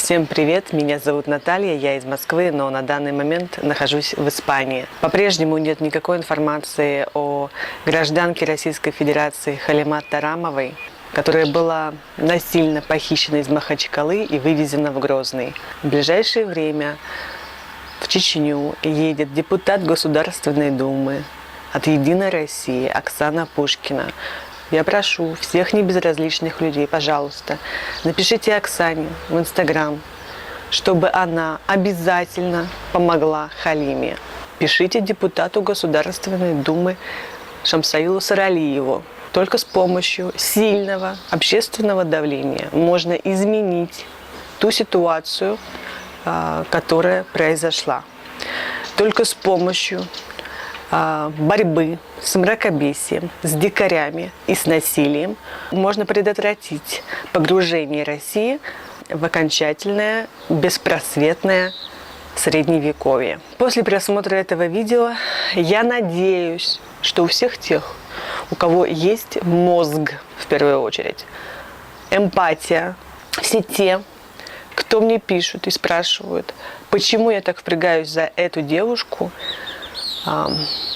Всем привет, меня зовут Наталья, я из Москвы, но на данный момент нахожусь в Испании. По-прежнему нет никакой информации о гражданке Российской Федерации Халимат Тарамовой, которая была насильно похищена из Махачкалы и вывезена в Грозный. В ближайшее время в Чечню едет депутат Государственной Думы от «Единой России» Оксана Пушкина. Я прошу всех небезразличных людей, пожалуйста, напишите Оксане в Инстаграм, чтобы она обязательно помогла Халиме. Пишите депутату Государственной Думы Шамсаилу Саралиеву. Только с помощью сильного общественного давления можно изменить ту ситуацию, которая произошла. Только с помощью борьбы с мракобесием, с дикарями и с насилием можно предотвратить погружение России в окончательное беспросветное средневековье. После просмотра этого видео я надеюсь, что у всех тех, у кого есть мозг, в первую очередь, эмпатия, все те, кто мне пишут и спрашивают, почему я так впрягаюсь за эту девушку,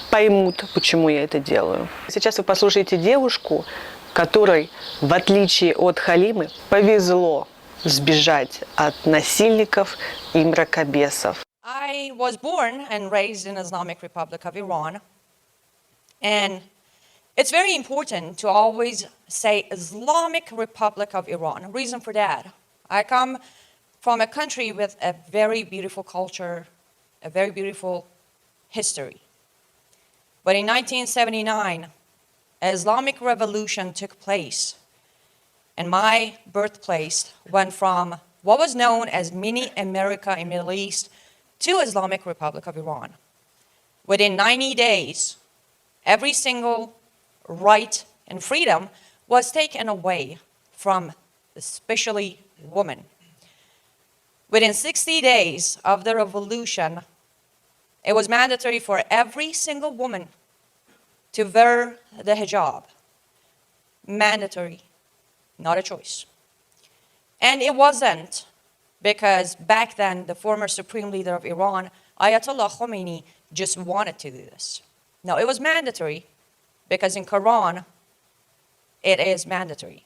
поймут, почему я это делаю. Сейчас вы послушаете девушку, которой, в отличие от Халимы, повезло сбежать от насильников и мракобесов. I was born and raised in Islamic Republic of Iran. And it's very important to always say Islamic Republic of Iran. Reason for that, I come from a country with a very beautiful culture, a very beautiful history. But in 1979, an Islamic revolution took place, and my birthplace went from what was known as mini America in Middle East to Islamic Republic of Iran. Within 90 days, every single right and freedom was taken away from especially women. Within 60 days of the revolution, it was mandatory for every single woman to wear the hijab. Mandatory, not a choice. And it wasn't because back then the former supreme leader of Iran, Ayatollah Khomeini, just wanted to do this. No, it was mandatory because in Quran, it is mandatory.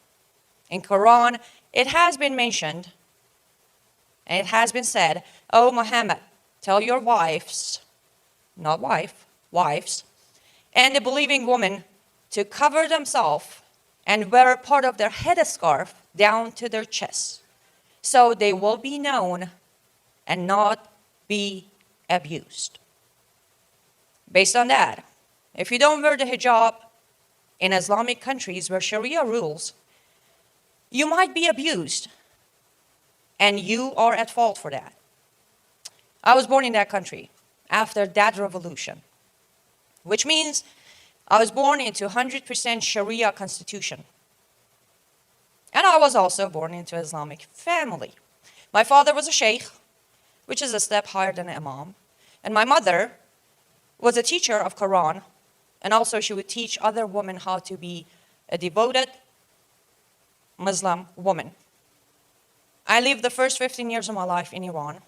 In Quran, it has been mentioned and it has been said, "Oh Muhammad, tell your wives," not wife, wives, and the believing women to cover themselves and wear part of their headscarf down to their chests, so they will be known and not be abused. Based on that, if you don't wear the hijab in Islamic countries where Sharia rules, you might be abused, and you are at fault for that. I was born in that country after that revolution, which means I was born into 100% Sharia constitution. And I was also born into Islamic family. My father was a sheikh, which is a step higher than an imam. And my mother was a teacher of Quran. And also she would teach other women how to be a devoted Muslim woman. I lived the first 15 years of my life in Iran.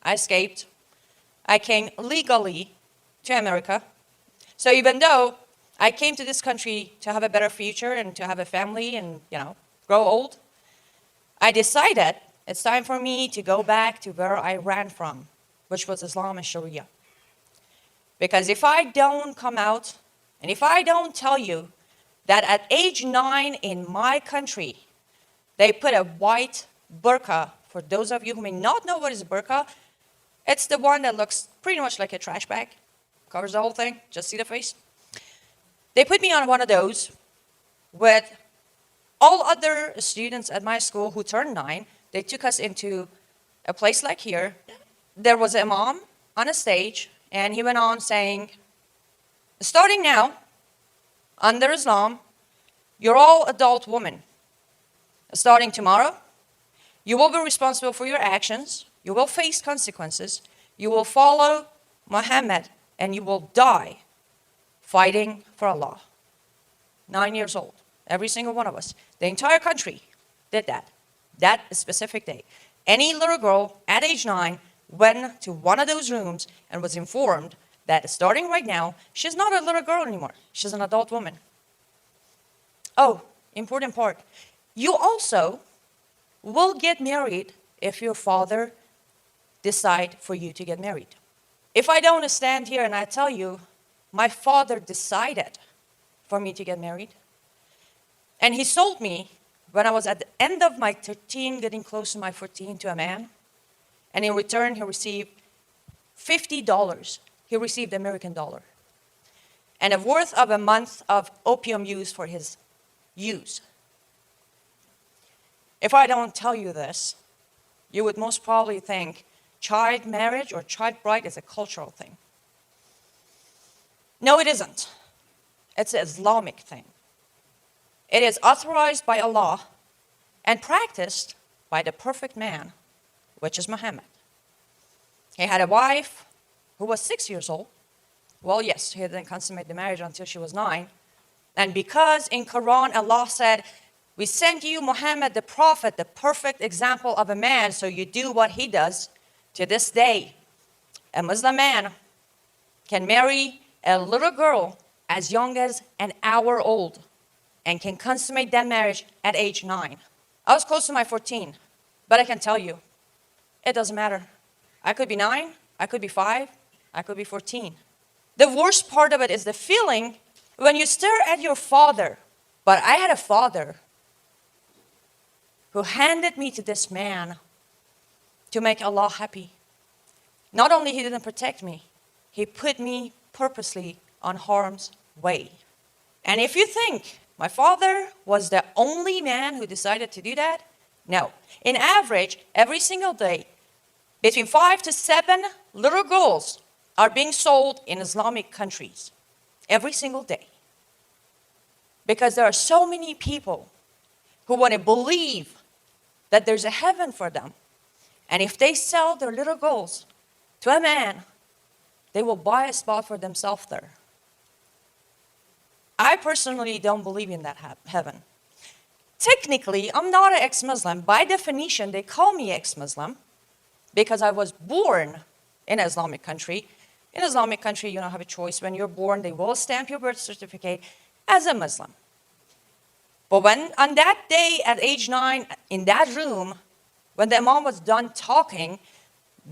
I escaped. I came legally to America. So even though I came to this country to have a better future and to have a family and, grow old, I decided it's time for me to go back to where I ran from, which was Islam and Sharia. Because if I don't come out and if I don't tell you that at age 9 in my country, they put a white burqa, for those of you who may not know what is a burqa, it's the one that looks pretty much like a trash bag, covers the whole thing, just see the face. They put me on one of those with all other students at my school who turned 9. They took us into a place like here. There was an imam on a stage, and he went on saying, starting now, under Islam, you're all adult women. Starting tomorrow, you will be responsible for your actions. You will face consequences. You will follow Muhammad, and you will die fighting for Allah. 9 years old, every single one of us. The entire country did that. that specific day, any little girl at age 9 went to one of those rooms and was informed that starting right now, she's not a little girl anymore. She's an adult woman. Oh, important part. You also will get married if your father decide for you to get married. If I don't stand here and I tell you, my father decided for me to get married, and he sold me when I was at the end of my 13, getting close to my 14, to a man, and in return he received $50. He received American dollar, and a worth of a month of opium use for his use. If I don't tell you this, you would most probably think child marriage or child bride is a cultural thing. No, it isn't. It's an Islamic thing. It is authorized by Allah and practiced by the perfect man, which is Muhammad. He had a wife who was 6 years old. Well, yes, he didn't consummate the marriage until she was 9. And because in Quran Allah said, we sent you Muhammad the prophet, the perfect example of a man, so you do what he does. To this day, a Muslim man can marry a little girl as young as an hour old and can consummate that marriage at age 9. I was close to my 14, but I can tell you, it doesn't matter. I could be 9, I could be 5, I could be 14. The worst part of it is the feeling when you stare at your father. But I had a father who handed me to this man to make Allah happy. Not only he didn't protect me, he put me purposely on harm's way. And if you think my father was the only man who decided to do that, no. In average, every single day, between 5 to 7 little girls are being sold in Islamic countries. Every single day. Because there are so many people who want to believe that there's a heaven for them. And if they sell their little girls to a man, they will buy a spot for themselves there. I personally don't believe in that heaven. Technically, I'm not an ex-Muslim. By definition, they call me ex-Muslim because I was born in an Islamic country. In an Islamic country, you don't have a choice. When you're born, they will stamp your birth certificate as a Muslim. But when on that day at age 9, in that room, when the Imam was done talking,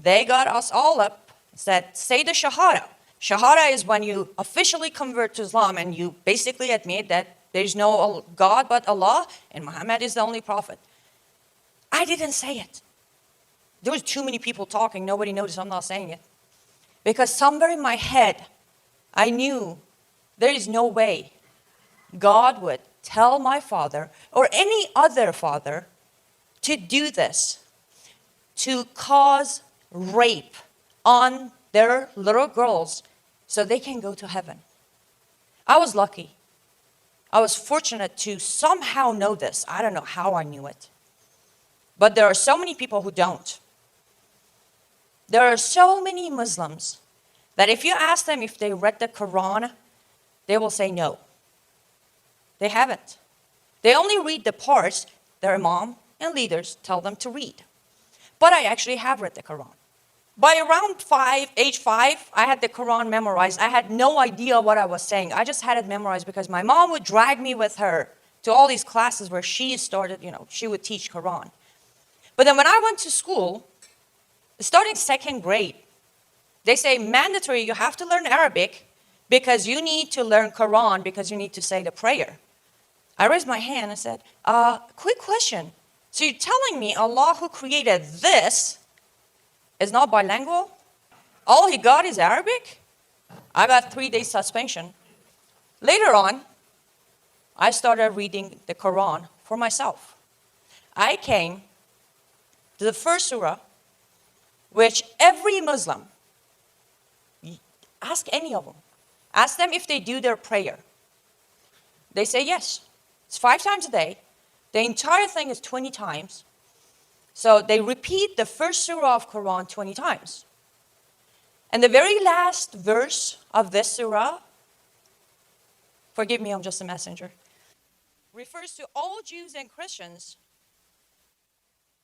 they got us all up, said, say the Shahada. Shahada is when you officially convert to Islam and you basically admit that there's no God but Allah and Muhammad is the only prophet. I didn't say it. There was too many people talking. Nobody noticed I'm not saying it. Because somewhere in my head, I knew there is no way God would tell my father or any other father to do this, to cause rape on their little girls so they can go to heaven. I was lucky. I was fortunate to somehow know this. I don't know how I knew it. But there are so many people who don't. There are so many Muslims that if you ask them if they read the Quran, they will say no. They haven't. They only read the parts their imam and leaders tell them to read. But I actually have read the Quran. By around age 5, I had the Quran memorized. I had no idea what I was saying. I just had it memorized because my mom would drag me with her to all these classes where she started, she would teach Quran. But then when I went to school, starting 2nd grade, they say mandatory, you have to learn Arabic because you need to learn Quran because you need to say the prayer. I raised my hand and said, quick question. So you're telling me Allah who created this is not bilingual? All he got is Arabic? I got 3 days suspension. Later on, I started reading the Quran for myself. I came to the first surah, which every Muslim, ask any of them, ask them if they do their prayer. They say yes. It's 5 times a day. The entire thing is 20 times. So they repeat the first surah of Quran 20 times. And the very last verse of this surah, forgive me, I'm just a messenger, refers to all Jews and Christians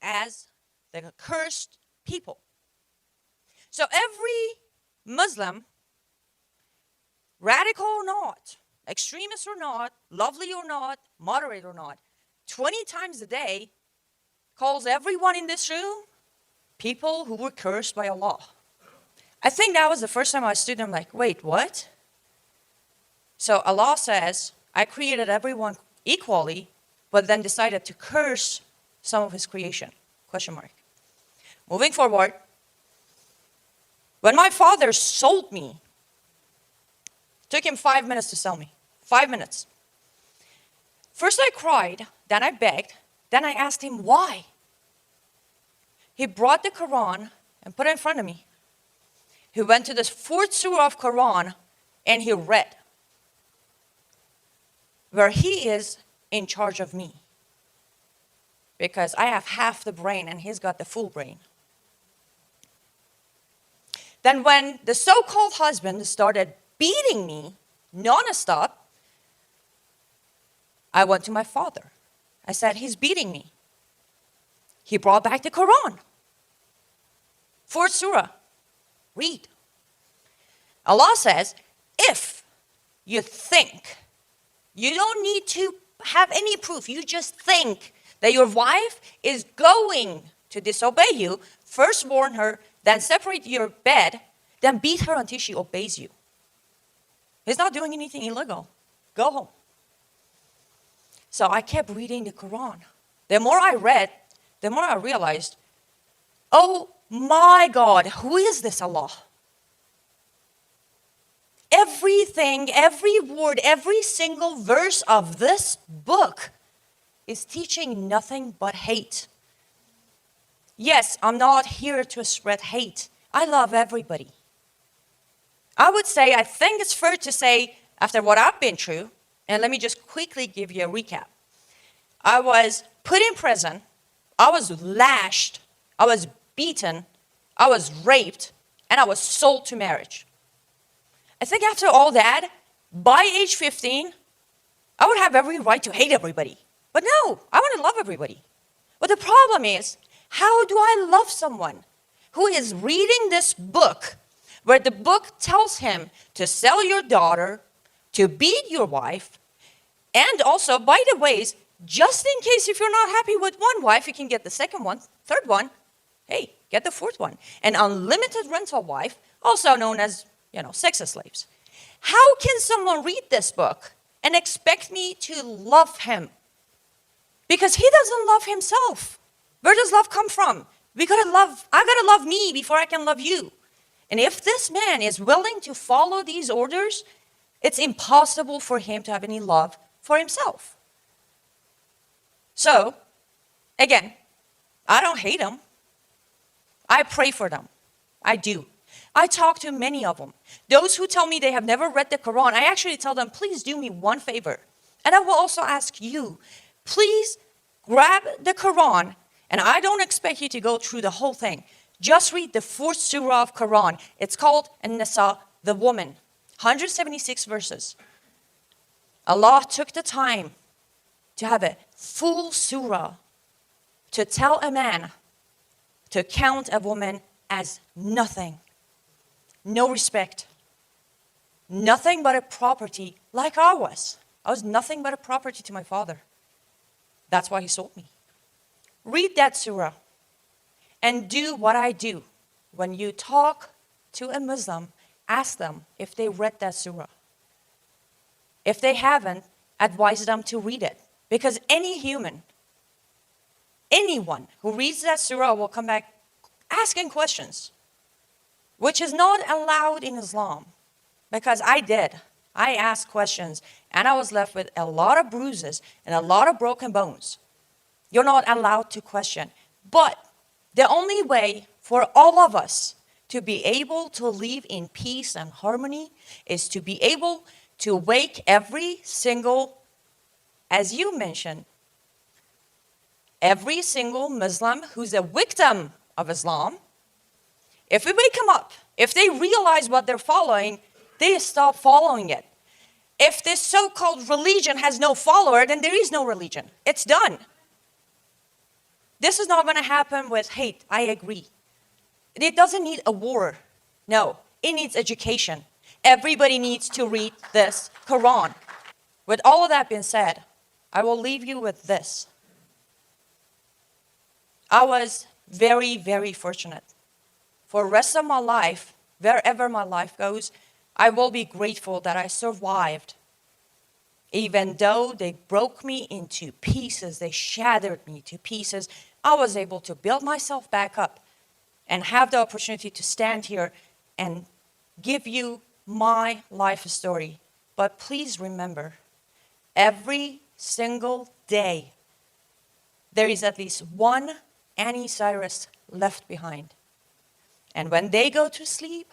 as the cursed people. So every Muslim, radical or not, extremist or not, lovely or not, moderate or not, 20 times a day calls everyone in this room people who were cursed by Allah. I think that was the first time I stood and I'm like, wait, what? So Allah says, I created everyone equally, but then decided to curse some of his creation, question mark. Moving forward, when my father sold me, it took him 5 minutes to sell me, 5 minutes. First I cried, then I begged, then I asked him why. He brought the Quran and put it in front of me. He went to the 4th surah of Quran and he read, where he is in charge of me. Because I have half the brain and he's got the full brain. Then when the so-called husband started beating me non-stop, I went to my father. I said, he's beating me. He brought back the Quran. 4th surah. Read. Allah says, if you think, you don't need to have any proof, you just think that your wife is going to disobey you, first warn her, then separate your bed, then beat her until she obeys you. He's not doing anything illegal. Go home. So I kept reading the Quran. The more I read, the more I realized, oh my God, who is this Allah? Everything, every word, every single verse of this book is teaching nothing but hate. Yes, I'm not here to spread hate. I love everybody. I would say, I think it's fair to say, after what I've been through, and let me just quickly give you a recap. I was put in prison, I was lashed, I was beaten, I was raped, and I was sold to marriage. I think after all that, by age 15, I would have every right to hate everybody. But no, I want to love everybody. But the problem is, how do I love someone who is reading this book, where the book tells him to sell your daughter, to beat your wife, and also, by the ways, just in case if you're not happy with one wife, you can get the second one, third one, hey, get the fourth one. An unlimited rental wife, also known as, sex slaves. How can someone read this book and expect me to love him? Because he doesn't love himself. Where does love come from? I gotta love me before I can love you. And if this man is willing to follow these orders, it's impossible for him to have any love for himself. So, again, I don't hate them. I pray for them. I do. I talk to many of them. Those who tell me they have never read the Quran, I actually tell them, please do me one favor. And I will also ask you, please grab the Quran, and I don't expect you to go through the whole thing. Just read the 4th surah of Quran. It's called An-Nisa, the woman. 176 verses. Allah took the time to have a full surah to tell a man to count a woman as nothing. No respect. Nothing but a property like I was. I was nothing but a property to my father. That's why he sold me. Read that surah and do what I do. When you talk to a Muslim, ask them if they read that surah. If they haven't, advise them to read it. Because any human, anyone who reads that surah will come back asking questions, which is not allowed in Islam. Because I did. I asked questions, and I was left with a lot of bruises and a lot of broken bones. You're not allowed to question. But the only way for all of us to be able to live in peace and harmony is to be able to wake every single, as you mentioned, every single Muslim who's a victim of Islam. If we wake them up, if they realize what they're following, they stop following it. If this so-called religion has no follower, then there is no religion. It's done. This is not going to happen with hate, I agree. It doesn't need a war. No, it needs education. Everybody needs to read this Quran. With all of that being said, I will leave you with this. I was very, very fortunate. For the rest of my life, wherever my life goes, I will be grateful that I survived. Even though they broke me into pieces, they shattered me to pieces, I was able to build myself back up and have the opportunity to stand here and give you my life story. But please remember, every single day, there is at least one Annie Sayres left behind. And when they go to sleep,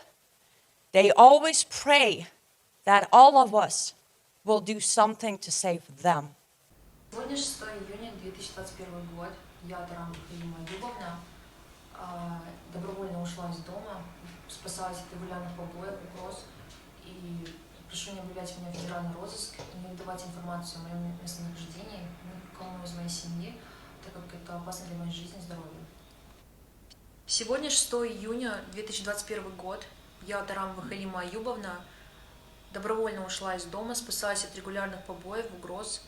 they always pray that all of us will do something to save them. Сегодня 6 июня 2021 год. Я, Тарамова, добровольно ушла из дома, спасалась от регулярных побоев, угроз, и прошу не объявлять меня в федеральный розыск и не выдавать информацию о моем местонахождении никому из моей семьи, так как это опасно для моей жизни и здоровья. Сегодня 6 июня 2021 год. Я, Тарамова Халима, добровольно ушла из дома, спасалась от регулярных побоев, угроз,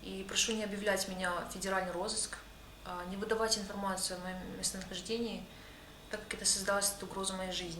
и прошу не объявлять меня в федеральный розыск, не выдавать информацию о моем местонахождении, так как это создаст угрозу моей жизни.